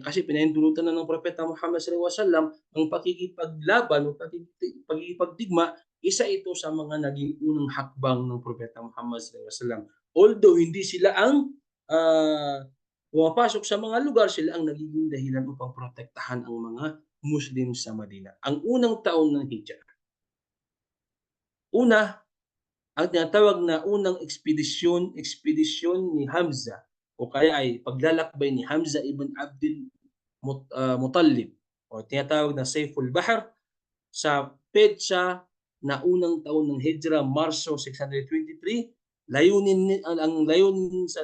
kasi pinahintulutan na ng Propeta Muhammad sallallahu alaihi wasallam ang pakikipaglaban o pakikipagdigma, isa ito sa mga naging unang hakbang ng Propeta Muhammad sallallahu alaihi wasallam. Although hindi sila ang pumapasok sa mga lugar, sila ang nagiging dahilan upang protektahan ang mga Muslim sa Madina. Ang unang taon ng Hijrah. Una, ang tinatawag na unang ekspedisyon ni Hamza o kaya ay paglalakbay ni Hamza ibn Abdul Muttalib o tinatawag na Sayful Bahr sa petsa na unang taon ng Hijra, Marso 623. Ang layunin sa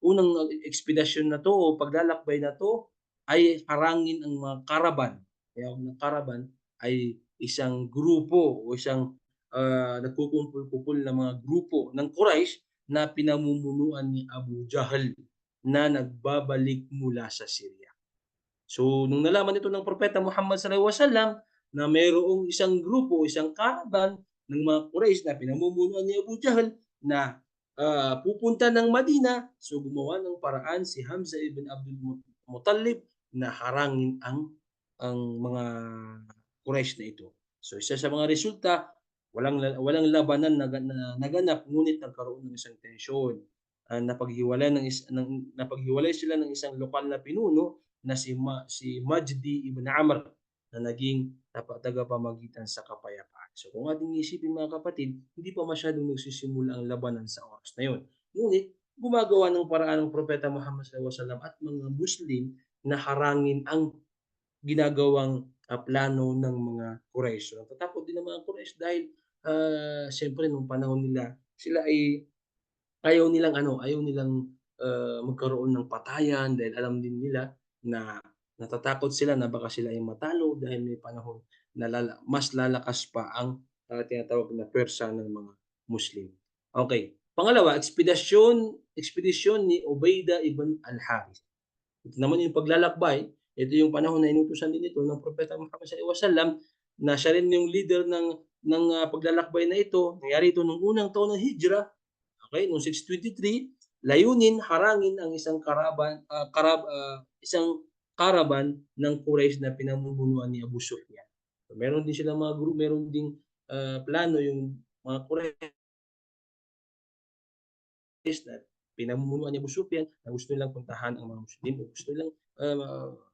unang ekspedisyon na 'to o paglalakbay na 'to ay harangin ang mga karaban. Kaya ang karaban ay isang grupo o isang, nagkukumpul-kupul na mga grupo ng Quraysh na pinamumunuan ni Abu Jahl na nagbabalik mula sa Syria. So, nung nalaman ito ng Propeta Muhammad sallallahu alaihi wasallam na mayroong isang grupo, isang karavan ng mga Quraysh na pinamumunuan ni Abu Jahl na, pupunta ng Madina, so gumawa ng paraan si Hamza ibn Abdul Muttalib na harangin ang mga Quraysh na ito. So, isa sa mga resulta, walang labanan na naganap ngunit nagkaroon ng isang tensyon. Napaghiwalay sila ng isang lokal na pinuno na si Majdi ibn Amr na naging tagapamagitan sa kapayapaan. So kung ating isipin mga kapatid, hindi pa masyadong nagsisimula ang labanan sa oras na yun. Ngunit gumagawa ng paraan ng Propeta Muhammad sallallahu alaihi wasallam at mga Muslim na harangin ang ginagawang, plano ng mga Quraysh. So natatakot din ang mga Quraysh dahil, siyempre nung panahon nila, sila ay ayaw nilang, magkaroon ng patayan dahil alam din nila na natatakot sila na baka sila ay matalo dahil may panahon na mas lalakas pa ang, tinatawag na pwersa ng mga Muslim. Okay. Pangalawa, ekspedisyon ni Ubaidah ibn al-Harith. Ito naman yung paglalakbay, ito yung panahon na inutusan din ito ng Propeta Muhammad sallallahu alaihi wasallam na siya rin yung leader ng paglalakbay na ito. Nangyari ito nung unang taon ng Hijra. Okay, noong 623, layunin harangin ang isang caravan ng Quraysh na pinamumunuan ni Abu Sufyan. So, meron din silang mga group, meron ding plano yung mga Quraysh na pinamumunuan ni Abu Sufyan na gusto nilang puntahan ang mga Muslim o gusto nilang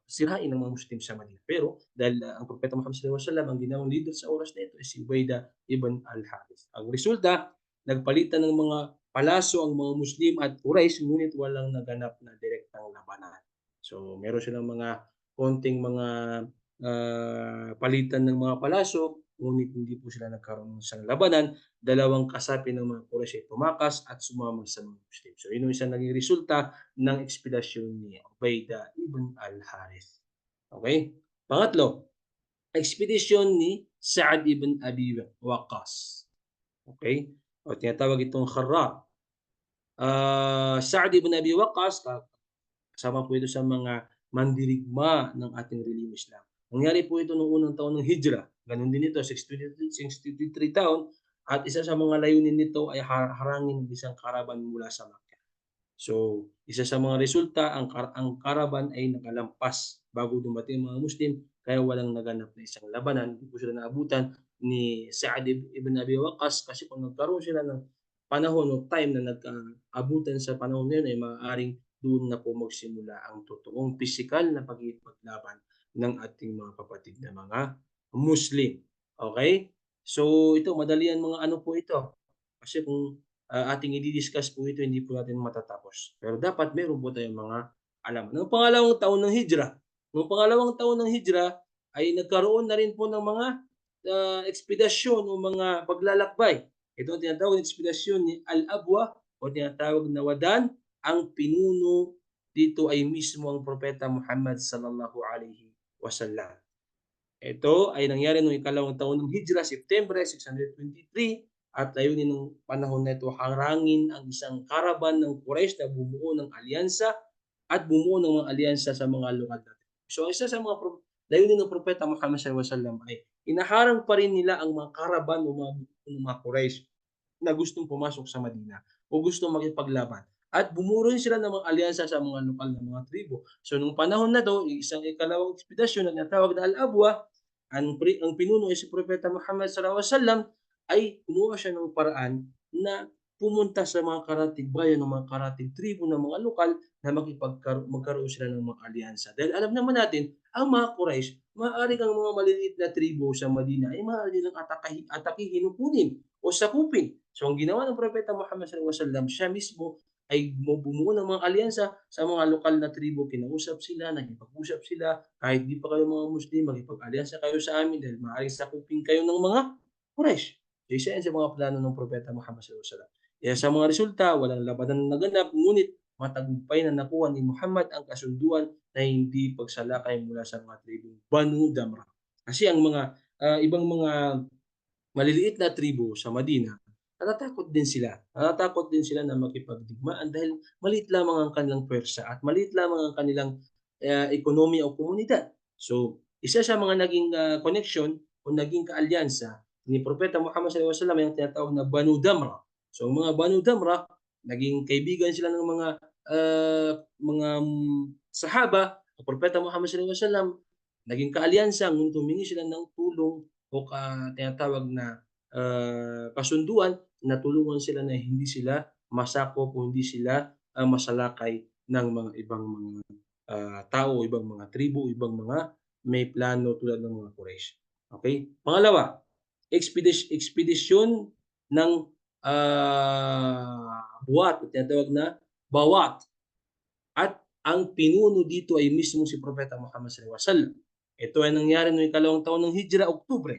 sirain ang mga Muslim sa Madina. Pero dahil ang Propeta Muhammad sallallahu alaihi wasallam ang ginawang leader sa oras na ito ay si Ubaidah ibn al-Harith. Ang resulta, nagpalitan ng mga palaso ang mga Muslim at Quraysh ngunit walang naganap na direktang labanan. So meron silang mga konting mga palitan ng mga palaso ngunit hindi po sila nagkaroon ng isang labanan. Dalawang kasapi ng mga Quraysh ay tumakas at sumama sa mga Muslim. So yun yung isang naging resulta ng ekspedisyon ni Ubaidah ibn al-Harith. Okay? Pangatlo, ekspedisyon ni Sa'ad ibn Abi Waqqas. Okay? O tinatawag itong Kharrar. Sa'ad ibn Abi Waqqas, kasama po ito sa mga mandirigma ng ating relihiyong Islam. Nangyari po ito noong unang taon ng Hijra. Ganun din ito, 623 taon. At isa sa mga layunin nito ay harangin isang karaban mula sa Makkah. So, isa sa mga resulta, ang karaban ay nakalampas bago dumating ang mga Muslim, kaya walang naganap na isang labanan. Hindi po sila naabutan ni Sa'ad ibn Abi Waqqas kasi kung nagkaroon sila ng panahon o time na nagkaabutan sa panahon na yun ay maaaring doon na po magsimula ang totoong pisikal na pakikipaglaban ng ating mga kapatid na mga Muslim. Okay? So ito, madali yan mga ano po ito. Kasi kung ating i-discuss po ito, hindi po natin matatapos. Pero dapat meron po tayong mga alam. Noong pangalawang taon ng Hijra, ay nagkaroon na rin po ng mga ekspedisyon o mga paglalakbay. Ito ang tinatawag na ekspedisyon ni Al-Abwa o tinatawag na Wadan. Ang pinuno dito ay mismo ang Propeta Muhammad sallallahu alaihi wasallam. Ito ay nangyari noong ikalawang taon ng Hijra, September 623, at layunin ng panahon na ito harangin ang isang karaban ng Quraysh na bumuo ng alyansa at bumuo ng mga alyansa sa mga lokal na tribo. So isa sa mga layunin ng Propeta Muhammad sallallahu alaihi wasallam ay inaharang pa rin nila ang mga karaban o mga Quraysh na gustong pumasok sa Madina o gustong makipaglaban. At bumuo rin sila ng mga alyansa sa mga lokal na mga tribo. So nung panahon na 'to, isang ikalawang ekspedisyon na tinatawag na Al-Abwa, ang pinuno ay si Propeta Muhammad sallallahu alaihi wasallam ay kumuha siya ng paraan na pumunta sa mga karatig bayan o mga karatig tribo ng mga lokal na magkaroon sila ng mga alyansa. Dahil alam naman natin, ang mga Quraysh, maaari kang mga maliliit na tribo sa Madina ay maaari nilang atakihin o kunin o sakupin. So ang ginawa ng Propeta Muhammad sallallahu alaihi wasallam, siya mismo ay bumuo ng mga alyansa sa mga lokal na tribo, kinausap sila, nakipag-usap sila, kahit di pa kayo mga Muslim, makipag-alyansa kayo sa amin dahil maaaring sakupin kayo ng mga Quraysh. So isa yan sa mga plano ng Propeta Muhammad sallallahu alaihi wasallam. Kaya sa mga resulta, walang labanan na naganap, ngunit matagumpay na nakuha ni Muhammad ang kasunduan na hindi pagsalakay mula sa mga tribong Banu Damrah. Kasi ang mga ibang mga maliliit na tribo sa Madina, natatakot din sila na makipagdigmaan dahil maliit lamang ang kanilang puwersa at maliit lamang ang kanilang, ekonomiya o komunidad. So, isa sa mga naging, koneksyon o naging kaalyansa ni Propeta Muhammad sallallahu alaihi wasallam ay ang tinatawag na Banu Damrah. So, ang mga Banu Damrah, naging kaibigan sila ng sahaba, ang Propeta Muhammad sallallahu alaihi wasallam, naging kaalyansa ngunit humingi sila ng tulong o tinatawag na, kasunduan na tulungan sila na hindi sila masakop o hindi sila, masalakay ng mga ibang mga, tao, ibang mga tribo, ibang mga may plano tulad ng mga Quraysh. Okay. Pangalawa, ekspedisyon ng, buwat o tinatawag na Bawat. At ang pinuno dito ay mismong si Propeta Muhammad sallallahu alaihi wasallam. Ito ay nangyari noong ikalawang taon ng Hijra, Oktubre.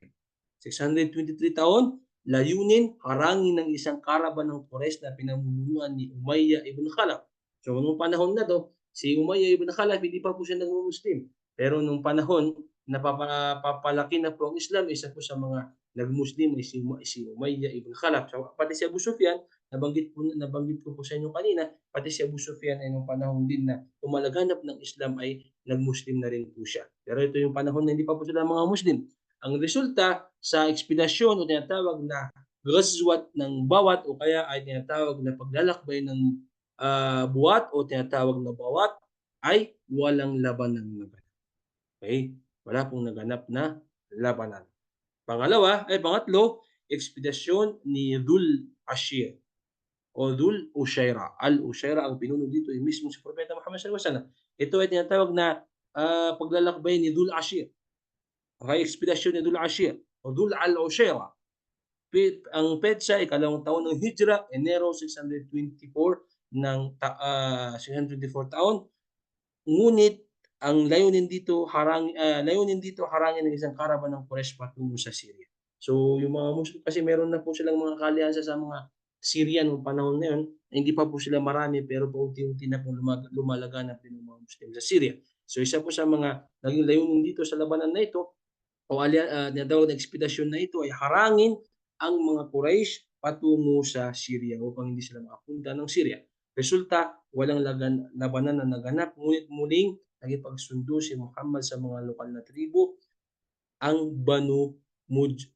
623 taon, layunin, harangin ng isang karaban ng Quraysh na pinamumunuan ni Umayyah ibn Khalaf. So nung panahon na 'to, si Umayyah ibn Khalaf hindi pa po siya nagmu-Muslim. Pero nung panahon na papalaki na po ang Islam, isa po sa mga nag-Muslim ay si Umayyah ibn Khalaf. So pati si Abu Sufyan, nabanggit ko po sa inyo kanina, pati si Abu Sufyan ay nung panahon din na lumalaganap ng Islam ay nag-Muslim na rin po siya. Pero ito yung panahon na hindi pa po sila mga Muslim. Ang resulta sa ekspedisyon o tinatawag na Ghazwat ng Bawat o kaya ay tinatawag na paglalakbay ng buwat o tinatawag na bawat ay walang labanan naganap. Okay? Wala pong naganap na labanan. Pangatlo, ekspedisyon ni Dhul Ashir o Dhul Ushaira. Al-Ushaira, ang pinuno dito ay mismo si Propeta Muhammad sallallahu alaihi wasallam. Ito ay tinatawag na paglalakbay ni Dhul Ashir. Okay, ekspedisyon ni Dhul Ashir o Dhul al-Ushaira. Ang petsa ikalawang taon ng Hijra, Enero 624 624 taon. Ngunit ang layunin dito harangin ng isang karaban ng Quraysh patungo sa Syria. So yung mga Muslim kasi meron na po silang mga kaalyansa sa mga Syria nung panahon na yun, hindi pa po sila marami pero paunti-unti na pong lumalaganap din ng mga Muslim sa Syria. So isa po sa mga naging layunin dito sa labanan na ito o tinatawag na ekspedisyon na ito ay harangin ang mga Quraysh patungo sa Syria upang hindi sila makapunta ng Syria. Resulta, walang labanan na naganap, ngunit muling nakipagsundo si Muhammad sa mga lokal na tribo, ang Banu Mudlij.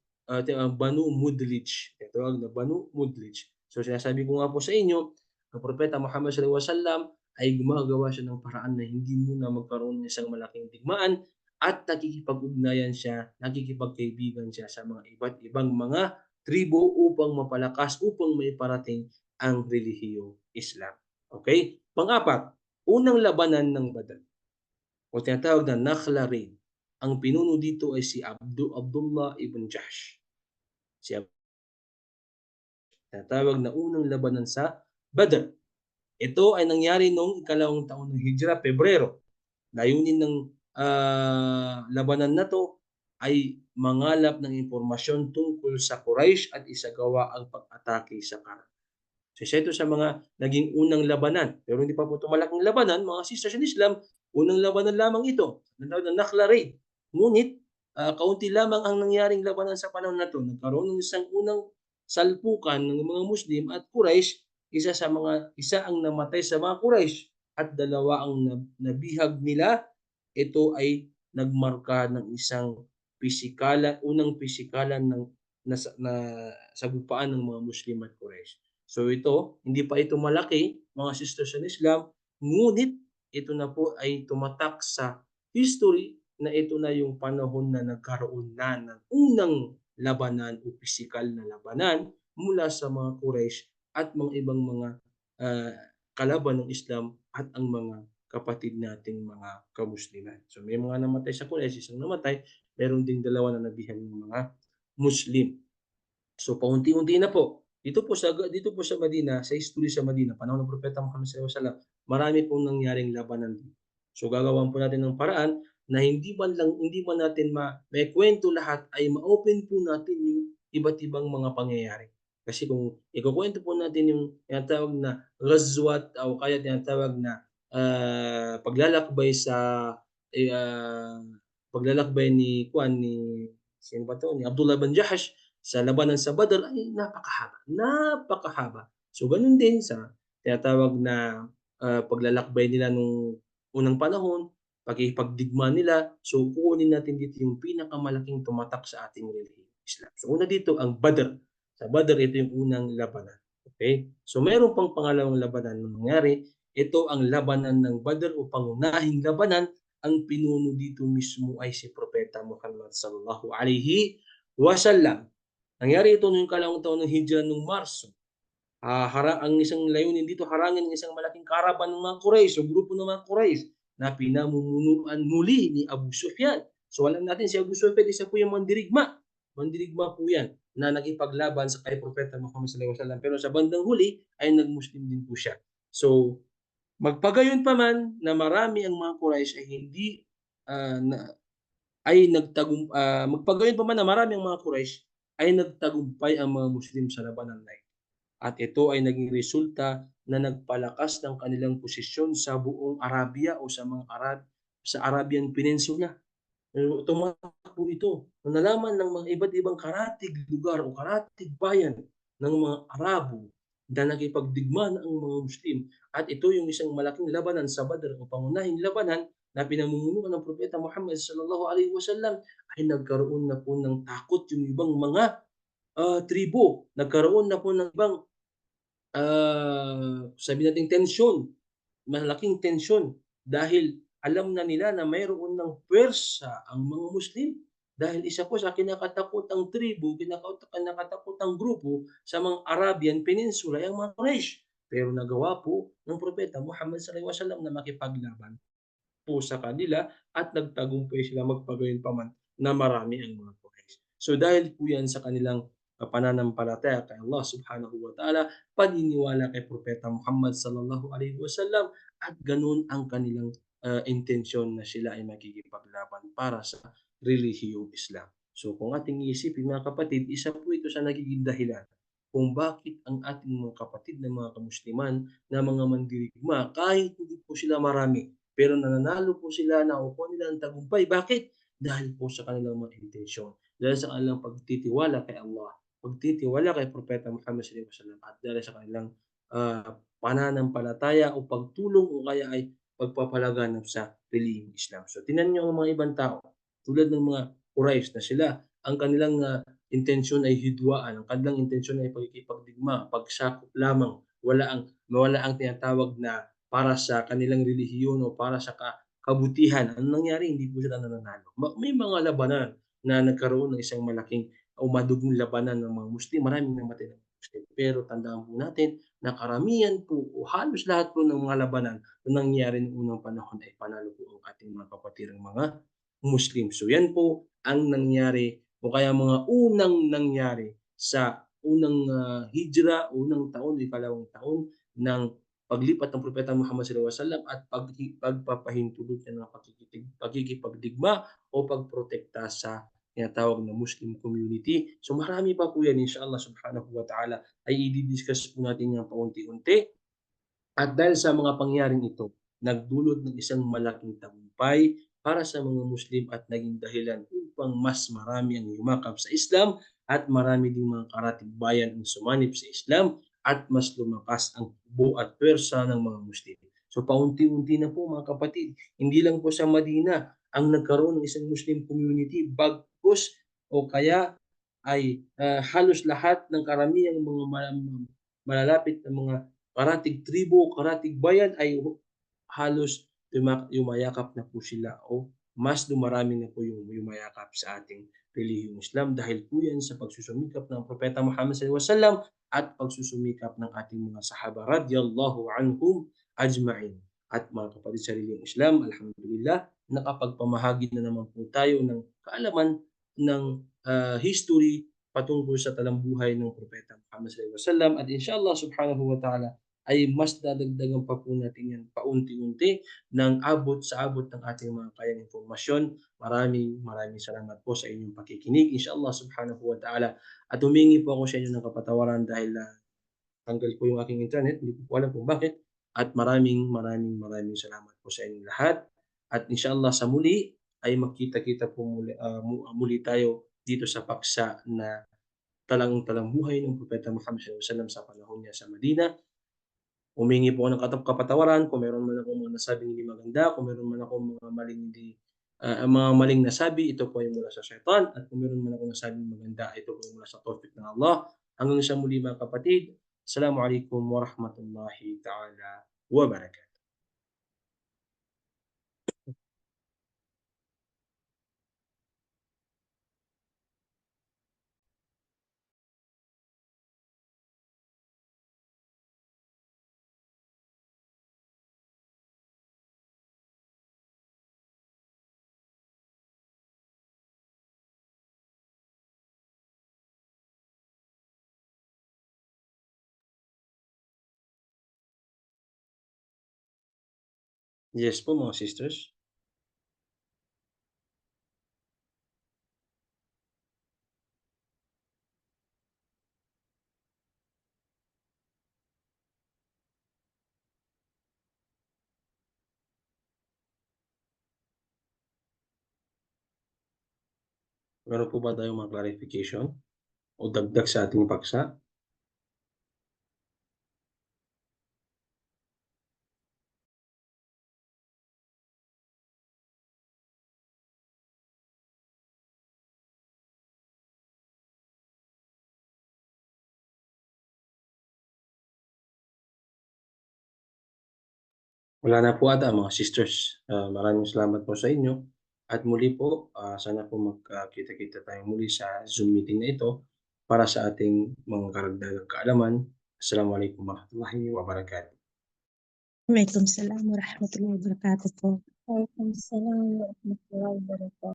Tinatawag na Banu Mudlij. So sinasabi ko nga po sa inyo, ang Propeta Muhammad sallallahu alaihi wasallam ay gumagawa siya ng paraan na hindi muna magkaroon ng isang malaking digmaan at nakikipag-ugnayan siya, nakikipagkaibigan siya sa mga iba't ibang mga tribo upang mapalakas, upang maiparating ang relihiyong Islam. Okay? Pang-apat, unang labanan ng Badr o tinatawag na Nakhla Raid. Ang pinuno dito ay si Abdullah ibn Jahsh. Si tinatawag na unang labanan sa Badr. Ito ay nangyari noong ikalawang taon ng Hijra, Pebrero. Layunin ng labanan na to ay mangalap ng impormasyon tungkol sa Quraysh at isagawa ang pag-atake sa Kaaba. So isa ito sa mga naging unang labanan. Pero hindi pa po ito malaking labanan, mga sisters in Islam, unang labanan lamang ito. Tinatawag na Nakhla Raid. Ngunit kaunti lamang ang nangyaring labanan sa panahon na ito. Nagkaroon ng isang unang salpukan ng mga Muslim at Quraysh, isa ang namatay sa mga Quraysh at dalawa ang nabihag nila. Ito ay nagmarka ng isang unang pisikalan ng na sagupaan ng mga Muslim at Quraysh. So ito, hindi pa ito malaki, mga sisters in Islam, ngunit ito na po ay tumatak sa history na ito na yung panahon na nagkaroon na ng unang labanan o pisikal na labanan mula sa mga Quraysh at mga ibang mga kalaban ng Islam at ang mga kapatid nating mga kamusliman. So may mga namatay sa Quraysh, isang namatay, meron ding dalawa na nabihan ng mga Muslim. So paunti-unti na po Dito po sa Madina, sa history sa Madina, panahon ng Propeta Muhammad sallallahu alaihi wasallam, marami pong nangyaring labanan dito. So gagawan po natin ng paraan na hindi man natin maikwento lahat ay ma-open po natin yung iba't ibang mga pangyayari. Kasi kung ikukuwento po natin yung tinatawag na ghazwat o kaya tinatawag na, paglalakbay sa, eh, paglalakbay ni sino ba 'to, ni Abdullah bin Jahash sa labanan sa Badr ay napakahaba, napakahaba. So gano'n din sa tinatawag na, paglalakbay nila nung unang panahon, pakikipagdigma nila. So kukunin natin dito yung pinakamalaking tumatak sa ating relihiyong Islam. So una dito ang Badr. Sa Badr ito yung unang labanan, okey? So meron pang pangalawang labanan na nangyari. Ito ang labanan ng Badr o pangunahing labanan. Ang pinuno dito mismo ay si Propeta Muhammad sallallahu alaihi wasallam. Nangyari ito noong ikalawang taon ng Hijrah nung Marso. Ang isang layunin dito harangin ang isang malaking karavan ng mga Quraysh o grupo ng mga Quraysh na pinamumunuan muli ni Abu Sufyan. So alam natin si Abu Sufyan isa po yung mandirigma. Mandirigma po yan na nakipaglaban sa kay Propeta Muhammad sallallahu alaihi wasallam. Pero sa bandang huli ay nag-Muslim din po siya. So magpagayon pa man na marami ang mga Quraysh ay hindi, na ay magpagayon pa man na marami ang mga Quraysh, ay nagtagumpay ang mga Muslim sa labanan na ito. At ito ay naging resulta na nagpalakas ng kanilang posisyon sa buong Arabia o sa Arabian Peninsula. Tumatakbo ito nung nalaman ng mga iba't ibang karatig lugar o karatig bayan ng mga Arabo na nakipagdigma ang mga Muslim at ito yung isang malaking labanan sa Badr o pangunahing labanan na pinamumunuan ng Propeta Muhammad sallallahu alaihi wasallam ay nagkaroon na po ng takot yung ibang mga, tribo, nagkaroon na po ng ibang, sabihin nating tensyon. Malaking tensyon dahil alam na nila na mayroon ng puwersa ang mga Muslim. Dahil isa po sa kinakatakutang tribo, kinakatakutang grupo sa mga Arabian Peninsula ay ang mga Quraysh. Pero nagawa po ng Propeta Muhammad sallallahu alaihi wasallam na makipaglaban po sa kanila at nagtagumpay sila magpagayunpaman na marami ang mga Quraysh. So dahil po yan sa kanilang, pananampalataya kay Allah Subhanahu wa Ta'ala, paniniwala kay Propeta Muhammad sallallahu alaihi wasallam at gano'n ang kanilang, intensyon na sila ay makikipaglaban para sa relihiyong Islam. So kung ating iisipin mga kapatid, isa po ito sa nagiging dahilan kung bakit ang ating mga kapatid na mga kamusliman na mga mandirigma kahit hindi po sila marami, pero nananalo po sila, nakukuha nila ang tagumpay. Bakit? Dahil po sa kanilang mga intensyon, dahil sa kanilang pagtitiwala kay Allah, pagtitiwala kay Propeta Muhammad sallallahu alaihi wasallam at dahil sa kanilang, pananampalataya o pagtulong o kaya ay pagpapalaganap sa relihiyong Islam. So tingnan niyo ang mga ibang tao, tulad ng mga Quraysh na sila, ang kanilang, intensyon ay hidwaan, ang kanilang intensyon ay pakikipagdigma, pagsakop lamang, wala ang tinatawag na para sa kanilang relihiyon o para sa kabutihan. Anong nangyari? Hindi po sila nananalo. May mga labanan na nagkaroon ng isang malaking o madugong labanan ng mga Muslim, maraming namatay na Muslim. Pero tandaan po natin na karamihan po o halos lahat po ng mga labanan na nangyari noong unang panahon ay panalo po ang ating mga kapatirang mga Muslim. So yan po ang nangyari o kaya mga unang nangyari sa unang, hijra, unang taon, ikalawang taon ng paglipat ng Propeta Muhammad sallallahu alaihi wasallam at pagpapahintulot niya ng pakikipagdigma o pagprotekta sa tinatawag na Muslim community. So marami pa po yan inshallah subhanahu wa ta'ala ay i-di-discuss po natin yan paunti-unti. At dahil sa mga pangyayaring ito, nagdulot ng isang malaking tagumpay para sa mga Muslim at naging dahilan upang mas marami ang yumakap sa Islam at marami ding mga karatig bayan ang sumanib sa Islam at mas lumakas ang hukbo at pwersa ng mga Muslim. So paunti-unti na po mga kapatid, hindi lang po sa Madina ang nagkaroon ng isang Muslim community bagkus o kaya ay halos lahat ng karamihang mga malalapit na mga karatig tribo, karatig bayan ay halos yumayakap na po sila o mas dumarami na po yung yumayakap sa ating relihiyong Islam dahil po yan sa pagsusumikap ng Propeta Muhammad sallallahu alaihi wasallam at pagsusumikap ng ating mga sahaba radiyallahu anhum ajma'in. At mga kapatid sa relihiyong Islam, alhamdulillah, nakapagpamahagi na naman po tayo ng kaalaman ng history patungkol sa talambuhay ng Propeta Muhammad sallallahu alaihi wasallam at inshallah subhanahu wa ta'ala ay mas dadagdagan pa po natin yan paunti-unti ng abot ng ating mga kayang impormasyon. Maraming salamat po sa inyong pakikinig inshallah subhanahu wa ta'ala at humingi po ako sa inyo ng kapatawaran dahil tanggal po yung aking internet, hindi ko po alam kung bakit at maraming salamat po sa inyong lahat at inshallah sa muli ay magkita-kita po muli tayo dito sa paksa na talang-buhay ng Propeta Muhammad sallallahu alaihi wasallam sa panahon niya sa Madina. Humingi po ako ng kapatawaran kung meron man akong mga nasabing hindi maganda, kung meron man akong mga maling nasabi, ito po ay mula sa Shaytan at kung meron man akong nasabing maganda, ito po ay mula sa tawfik ng Allah. Hanggang sa muli mga kapatid, Assalamualaikum warahmatullahi ta'ala wabarakatuh. Yes po mga sisters. Meron po ba tayong mga clarification o dagdag sa ating paksa? Wala na po ata mga sisters. Maraming salamat po sa inyo at muli po, sana po magkita-kita tayo muli sa Zoom meeting na ito para sa ating mga karagdagang kaalaman. Assalamualaikum warahmatullahi wabarakatuh. Waalaikumsalam warahmatullahi wabarakatuh po. Waalaikumsalam warahmatullahi wabarakatuh.